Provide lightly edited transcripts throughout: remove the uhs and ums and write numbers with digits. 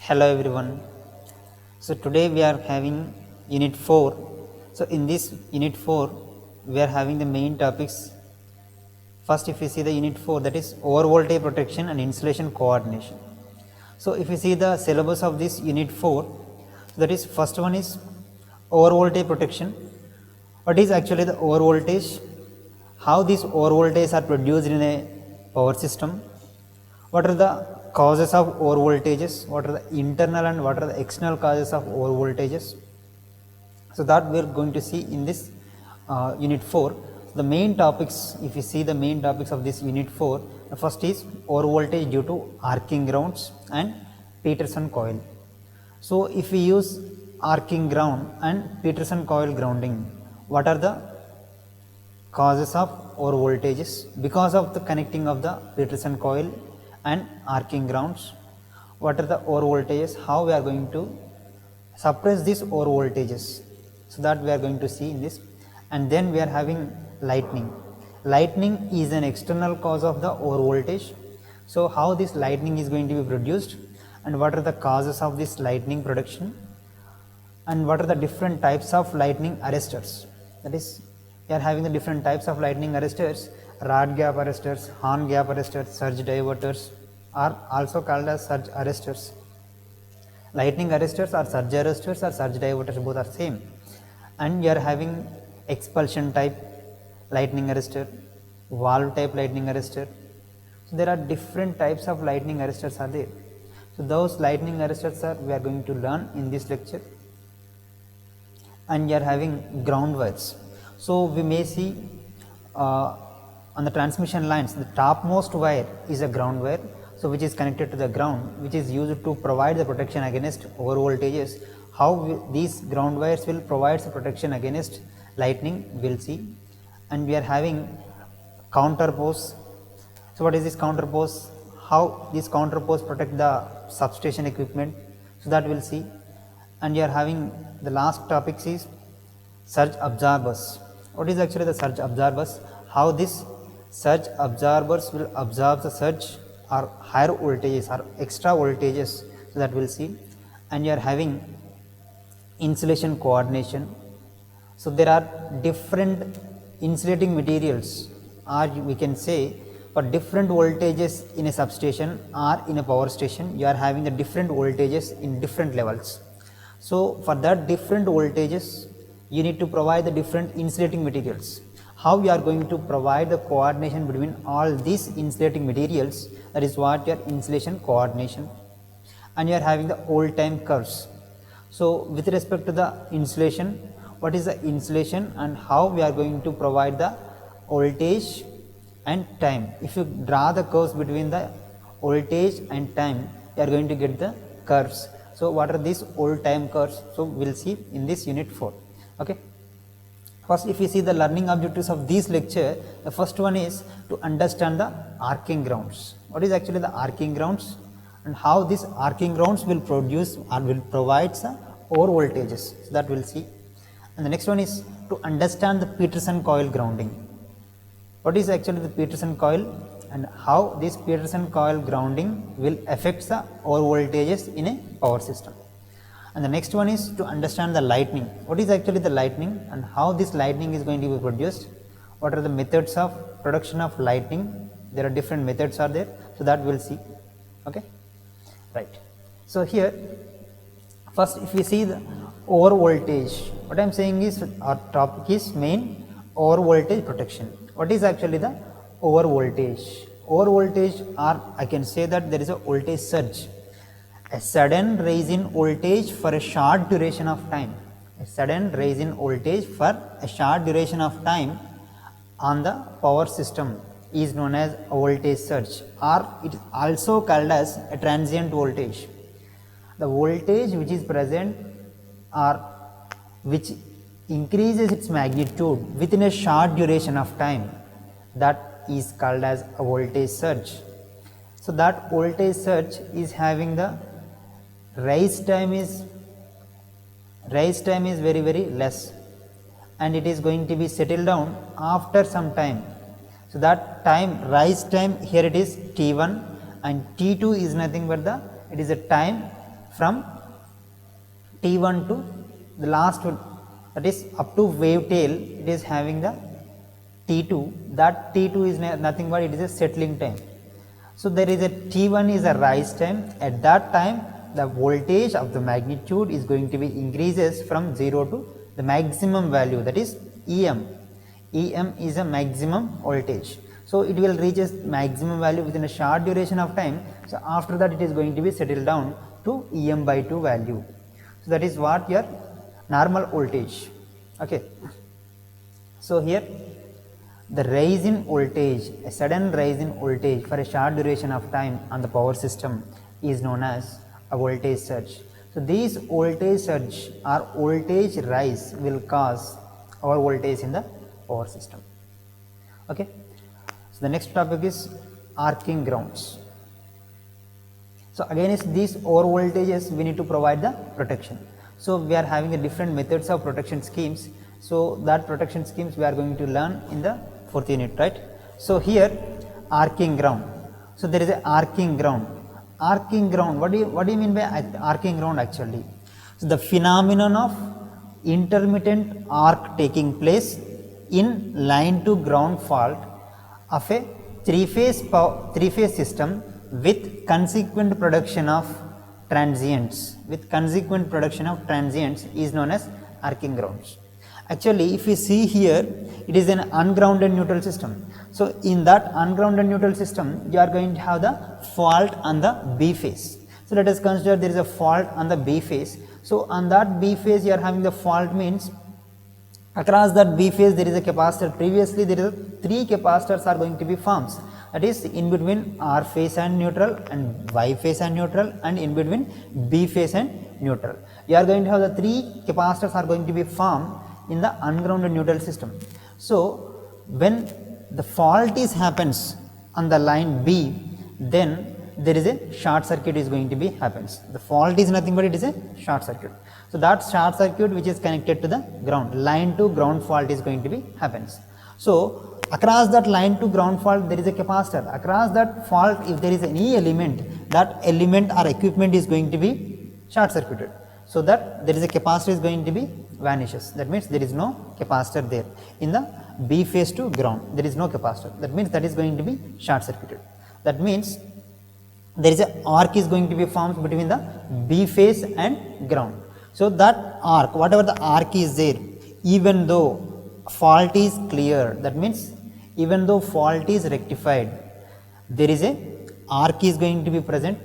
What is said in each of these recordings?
Hello everyone. So today we are having unit 4. So in this unit 4 we are having the main topics. First if you see the unit 4, that is over voltage protection and insulation coordination. So if you see the syllabus of this unit 4, that is first one is over voltage protection. What is actually the over voltage? How these over voltages are produced in a power system? What are the causes of over voltages? What are the internal and what are the external causes of over voltages? So that we are going to see in this unit 4. The main topics, if you see the main topics of this unit 4, the first is over voltage due to arcing grounds and Peterson coil. So if we use arcing ground and Peterson coil grounding, what are the causes of over voltages? Because of the connecting of the Peterson coil and arcing grounds, what are the over voltages? How we are going to suppress these over voltages? So that we are going to see in this. And then we are having lightning. Lightning is an external cause of the over voltage. So how this lightning is going to be produced, and what are the causes of this lightning production, and what are the different types of lightning arresters? That is, we are having the different types of lightning arresters. Rod gap arresters, horn gap arresters, surge diverters are also called as surge arresters. Lightning arresters or surge arresters or surge diverters, both are same. And you are having expulsion type lightning arrestor, valve type lightning arrestor. So there are different types of lightning arresters are there. So those lightning arresters are we are going to learn in this lecture. And you are having ground wires. So we may see on the transmission lines, the topmost wire is a ground wire, so which is connected to the ground, which is used to provide the protection against over voltages. How these ground wires will provide the protection against lightning, we will see. And we are having counterpose. So what is this counterpose? How these counterpose protect the substation equipment, so that we will see. And you are having the last topics is surge absorbers. What is actually the surge absorbers? How this surge absorbers will absorb the surge or higher voltages or extra voltages, so that we will see. And you are having insulation coordination. So there are different insulating materials, or we can say for different voltages in a substation or in a power station, you are having the different voltages in different levels. So for that different voltages, you need to provide the different insulating materials. How you are going to provide the coordination between all these insulating materials, that is what your insulation coordination. And you are having the old time curves. So with respect to the insulation, what is the insulation and how we are going to provide the voltage and time? If you draw the curves between the voltage and time, you are going to get the curves. So what are these old time curves? So we will see in this unit 4. Okay. First, if you see the learning objectives of this lecture, the first one is to understand the arcing grounds. What is actually the arcing grounds and how these arcing grounds will produce or will provide the over voltages. So that we will see. And the next one is to understand the Peterson coil grounding. What is actually the Peterson coil and how this Peterson coil grounding will affect the over voltages in a power system. And the next one is to understand the lightning. What is actually the lightning and how this lightning is going to be produced? What are the methods of production of lightning? There are different methods are there, so that we will see. Okay, right. So here, first if we see the over voltage, what I am saying is our topic is main over voltage protection. What is actually the over voltage? Over voltage, or I can say that there is a voltage surge. A sudden rise in voltage for a short duration of time. A sudden rise in voltage for a short duration of time on the power system is known as a voltage surge, or it is also called as a transient voltage. The voltage which is present or which increases its magnitude within a short duration of time, that is called as a voltage surge. So that voltage surge is having the rise time is very less, and it is going to be settled down after some time. So that time, rise time, here it is T1, and T2 is nothing but it is a time from T1 to the last one, that is up to wave tail, it is having the T2, that T2 is nothing but it is a settling time. So there is a T1 is a rise time. At that time the voltage of the magnitude is going to be increases from 0 to the maximum value, that is EM. EM is a maximum voltage. So it will reach its maximum value within a short duration of time. So after that it is going to be settled down to EM by 2 value. So that is what your normal voltage. Okay. So here the rise in voltage, a sudden rise in voltage for a short duration of time on the power system is known as a voltage surge. So these voltage surge or voltage rise will cause our voltage in the power system. Okay. So the next topic is arcing grounds. So against these over voltages we need to provide the protection. So we are having a different methods of protection schemes. So that protection schemes we are going to learn in the 4th unit, right? So here arcing ground. So there is a arcing ground. Arcing ground, what do you mean by arcing ground actually? So the phenomenon of intermittent arc taking place in line to ground fault of a three-phase system with consequent production of transients is known as arcing grounds. Actually if you see here, it is an ungrounded neutral system. So in that ungrounded neutral system you are going to have the fault on the B phase. So let us consider there is a fault on the B phase. So on that B phase you are having the fault, means across that B phase there is a capacitor. Previously there is 3 capacitors are going to be formed, that is in between R phase and neutral and Y phase and neutral and in between B phase and neutral. You are going to have the 3 capacitors are going to be formed in the ungrounded neutral system. So when the fault happens on the line B, then there is a short circuit is going to be happens. The fault is nothing but it is a short circuit. So that short circuit which is connected to the ground, line to ground fault is going to be happens. So across that line to ground fault there is a capacitor. Across that fault if there is any element, that element or equipment is going to be short circuited. So that there is a capacitor is going to be vanishes. That means there is no capacitor there. In the B phase to ground there is no capacitor. That means that is going to be short circuited. That means there is a arc is going to be formed between the B phase and ground. So that arc, whatever the arc is there, even though fault is clear, that means even though fault is rectified, there is a arc is going to be present.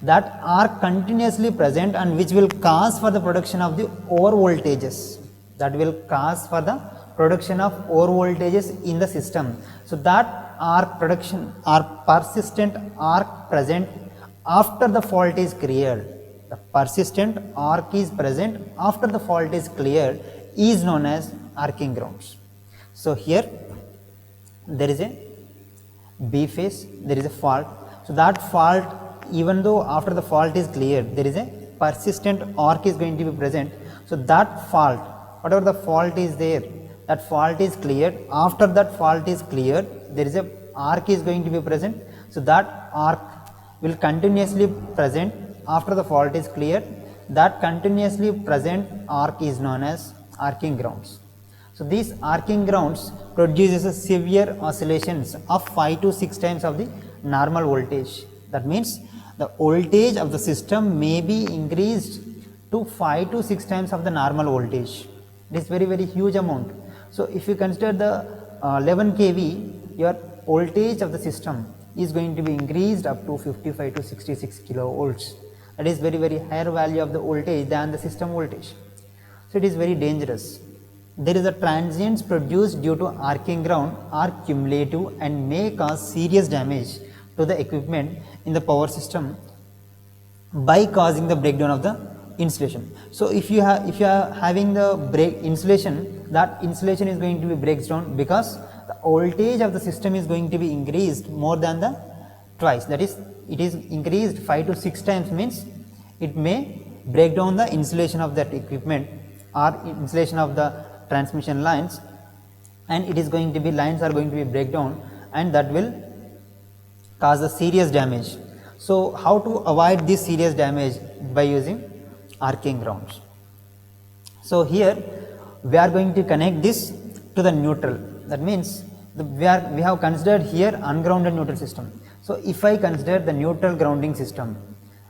That arc continuously present and which will cause for the production of the over voltages. That will cause for the production of over voltages in the system. So that arc production or persistent arc present after the fault is cleared. The persistent arc is present after the fault is cleared is known as arcing grounds. So here there is a B phase, there is a fault. So that fault, even though after the fault is cleared, there is a persistent arc is going to be present. So that fault, whatever the fault is there, that fault is cleared. After that fault is cleared, there is a arc is going to be present. So that arc will continuously present after the fault is cleared. That continuously present arc is known as arcing grounds. So these arcing grounds produces a severe oscillations of 5 to 6 times of the normal voltage. That means the voltage of the system may be increased to 5 to 6 times of the normal voltage. It is very huge amount. So if you consider the 11 kV, your voltage of the system is going to be increased up to 55 to 66 kilovolts. That is very higher value of the voltage than the system voltage. So it is very dangerous. There is a transients produced due to arcing ground are cumulative and may cause serious damage to the equipment in the power system by causing the breakdown of the insulation. So if you are having the insulation, that insulation is going to be breaks down because the voltage of the system is going to be increased more than the twice. That is, it is increased 5 to 6 times, means it may break down the insulation of that equipment or insulation of the transmission lines, and it is going to be lines are going to be break down, and that will cause a serious damage. So how to avoid this serious damage by using arcing grounds? So here we are going to connect this to the neutral. That means we have considered here ungrounded neutral system. So if I consider the neutral grounding system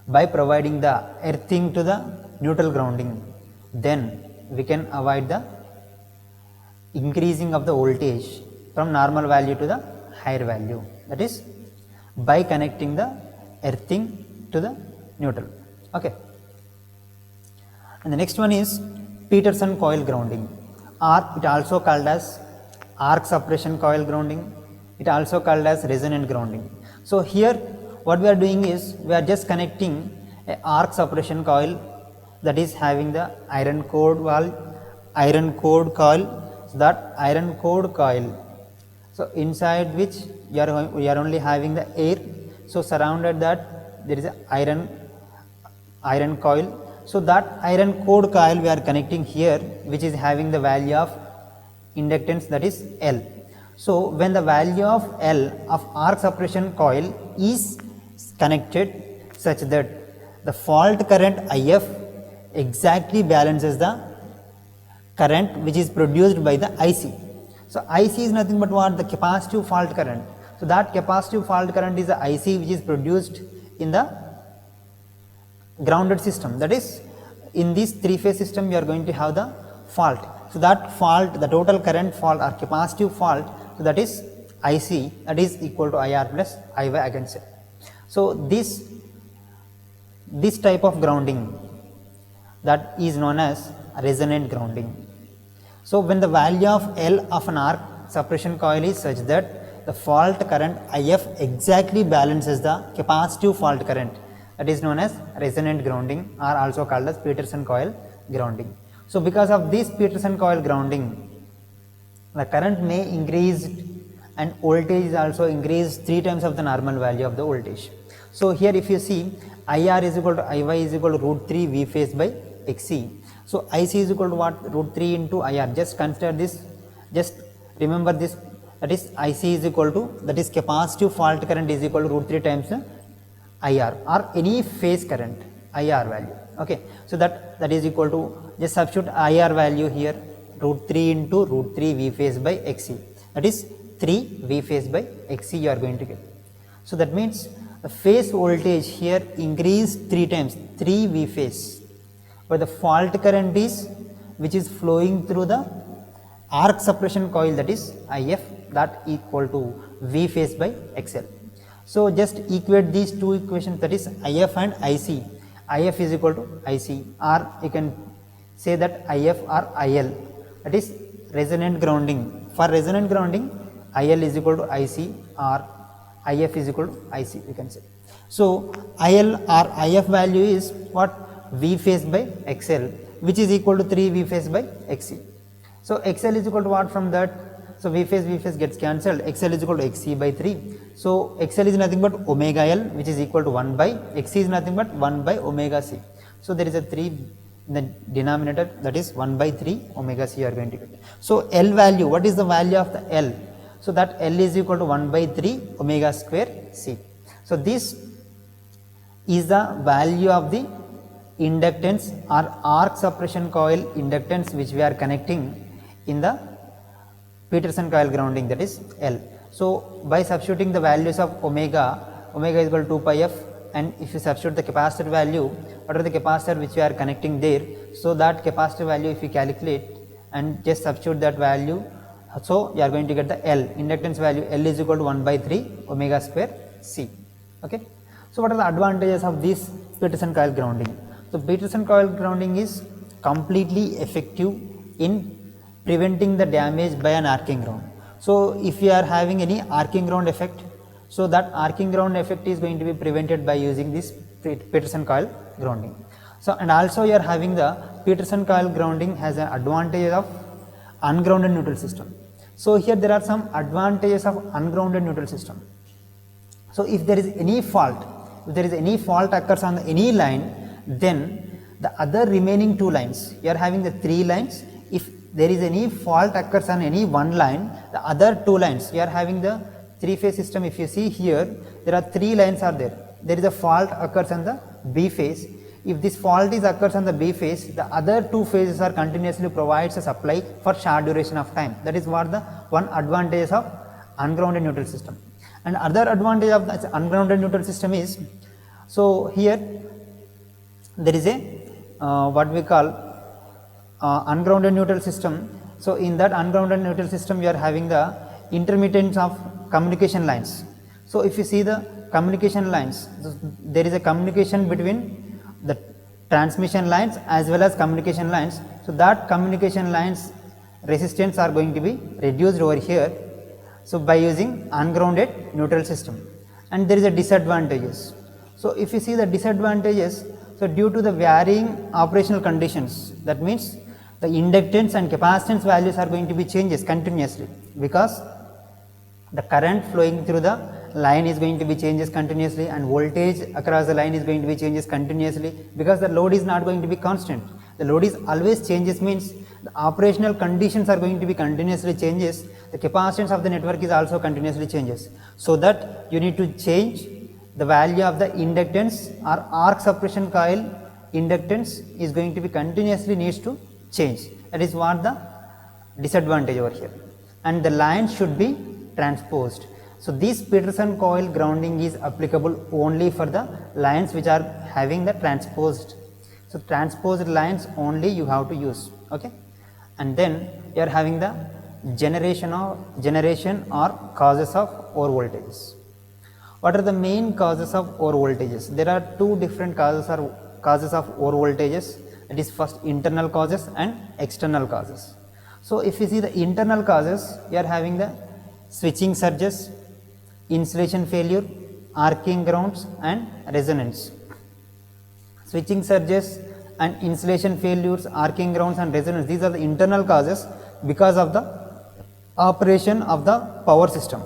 by providing the earthing to the neutral grounding, then we can avoid the increasing of the voltage from normal value to the higher value, that is by connecting the earthing to the neutral. Okay. And the next one is Peterson coil grounding, or it also called as arc suppression coil grounding. It also called as resonant grounding. So here what we are doing is we are just connecting a arc suppression coil that is having the iron core coil. So that iron core coil, so inside which you are only having the air. So surrounded that there is a iron coil. So that iron core coil we are connecting here, which is having the value of inductance, that is L. So when the value of L of arc suppression coil is connected such that the fault current IF exactly balances the current which is produced by the IC. So IC is nothing but what? The capacitive fault current. So that capacitive fault current is the IC which is produced in the grounded system. That is, in this three-phase system you are going to have the fault. So that fault, the total current fault or capacitive fault, so that is IC, that is equal to IR plus IY against it. So this type of grounding, that is known as resonant grounding. So when the value of L of an arc suppression coil is such that the fault current IF exactly balances the capacitive fault current, that is known as resonant grounding, or also called as Peterson coil grounding. So because of this Peterson coil grounding, the current may increase and voltage is also increased 3 times of the normal value of the voltage. So here if you see, IR is equal to IY is equal to root 3 V phase by XC. So IC is equal to what? Root 3 into IR. Just consider this, just remember this, that is IC is equal to, that is capacitive fault current is equal to root 3 times IR, or any phase current IR value. Okay. So that is equal to, just substitute IR value here, root 3 into root 3 V phase by XC, that is 3 V phase by XC you are going to get. So that means the phase voltage here increased 3 times, 3 V phase, but the fault current is which is flowing through the arc suppression coil, that is IF, that equal to V phase by XL. So just equate these two equations, that is IF and IC. IF is equal to IC, or you can say that IF or IL, that is resonant grounding. For resonant grounding, IL is equal to IC or IF is equal to IC, you can say. So IL or IF value is what? V phase by XL, which is equal to 3 V phase by XC. So XL is equal to what from that? So V phase gets cancelled. XL is equal to XC by 3. So XL is nothing but omega L, which is equal to 1 by XC is nothing but 1 by omega C. So there is a 3 in the denominator, that is 1 by 3 omega C you are going to get. So L value, what is the value of the L? So that L is equal to 1 by 3 omega square C. So this is the value of the inductance or arc suppression coil inductance which we are connecting in the Peterson coil grounding, that is L. So by substituting the values of omega is equal to 2 pi f, and if you substitute the capacitor value, what are the capacitor which we are connecting there, so that capacitor value if you calculate and just substitute that value, so you are going to get the L, inductance value L is equal to 1 by 3 omega square C. Okay. So what are the advantages of this Peterson coil grounding? So Peterson coil grounding is completely effective in preventing the damage by an arcing ground. So if you are having any arcing ground effect, so that arcing ground effect is going to be prevented by using this Peterson coil grounding. So and also you are having the Peterson coil grounding has an advantage of ungrounded neutral system. So here there are some advantages of ungrounded neutral system. So if there is any fault, occurs on any line, then the other remaining 2 lines, you are having the 3 lines. If there is any fault occurs on any one line, the other 2 lines, you are having the 3-phase system. If you see here, there are 3 lines are there. there is a fault occurs on the B phase. If this fault is occurs on the B phase, the other two phases are continuously provides a supply for short duration of time. That is what the one advantage of ungrounded neutral system. And other advantage of the ungrounded neutral system is, so here there is a what we call ungrounded neutral system. So in that ungrounded neutral system, we are having the intermittence of communication lines. So if you see the communication lines, there is a communication between the transmission lines as well as communication lines. So that communication lines resistance are going to be reduced over here. So by using ungrounded neutral system, and there is a disadvantages. So if you see the disadvantages, so due to the varying operational conditions, that means the inductance and capacitance values are going to be changes continuously, because the current flowing through the line is going to be changes continuously, and voltage across the line is going to be changes continuously, because the load is not going to be constant. The load is always changes, means the operational conditions are going to be continuously changes. The capacitance of the network is also continuously changes. So that you need to change the value of the inductance or arc suppression coil inductance is going to be continuously needs to change. That is what the disadvantage over here. And the line should be transposed. So this Peterson coil grounding is applicable only for the lines which are having the transposed. So transposed lines only you have to use, okay. And then you are having the generation or causes of overvoltages. What are the main causes of overvoltages? There are two different causes of overvoltages. That is first internal causes and external causes. So if you see the internal causes, you are having the switching surges, insulation failure, arcing grounds and resonance. Switching surges and insulation failures, arcing grounds and resonance, these are the internal causes because of the operation of the power system.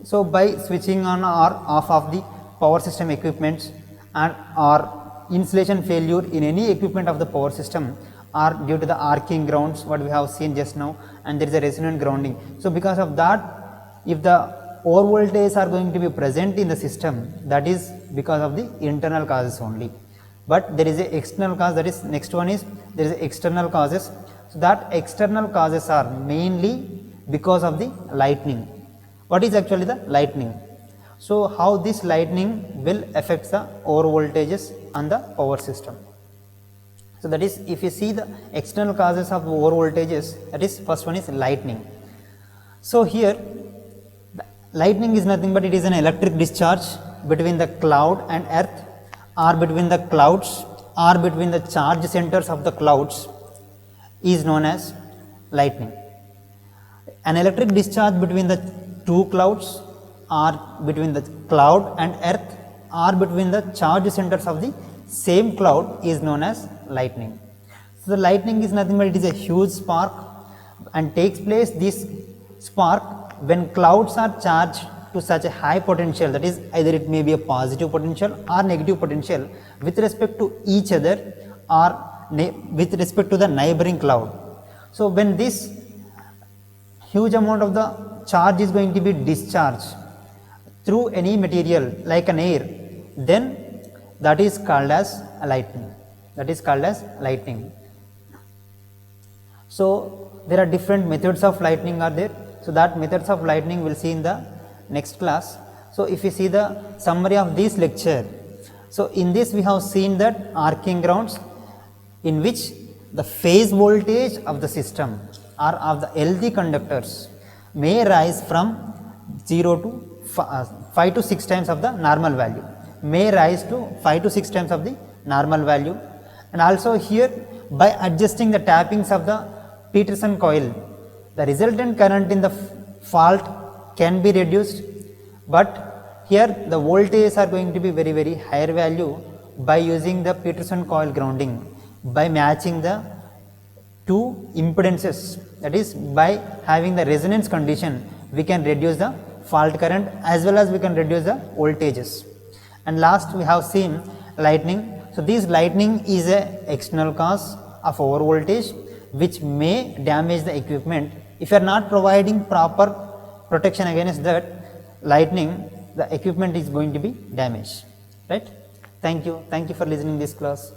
So by switching on or off of the power system equipments and or insulation failure in any equipment of the power system are due to the arcing grounds, what we have seen just now, and there is a resonant grounding. So because of that, if the overvoltages are going to be present in the system, that is because of the internal causes only. But there is a external cause, that is next one is there is external causes. So that external causes are mainly because of the lightning. What is actually the lightning? So how this lightning will affect the overvoltages on the power system. So that is, if you see the external causes of overvoltages, that is first one is lightning. So here lightning is nothing but it is an electric discharge between the cloud and earth, or between the clouds, or between the charge centers of the clouds is known as lightning. An electric discharge between the two clouds, or between the cloud and earth, or between the charge centers of the same cloud is known as lightning. So the lightning is nothing but it is a huge spark, and takes place this spark when clouds are charged to such a high potential, that is either it may be a positive potential or negative potential with respect to each other or with respect to the neighboring cloud. So when this huge amount of the charge is going to be discharged through any material like an air, then that is called as lightning. That is called as lightning. So there are different methods of lightning are there. So that methods of lightning we'll see in the next class. So if you see the summary of this lecture, so in this we have seen that arcing grounds in which the phase voltage of the system or of the LG conductors may rise from 0 to 5 to 6 times of the normal value, may rise to 5 to 6 times of the normal value. And also here by adjusting the tappings of the Peterson coil, the resultant current in the fault can be reduced, but here the voltages are going to be very higher value by using the Peterson coil grounding, by matching the two impedances, that is by having the resonance condition we can reduce the fault current as well as we can reduce the voltages. And last we have seen lightning. So this lightning is a external cause of overvoltage which may damage the equipment. If you are not providing proper protection against that lightning, the equipment is going to be damaged. right? Thank you for listening this class.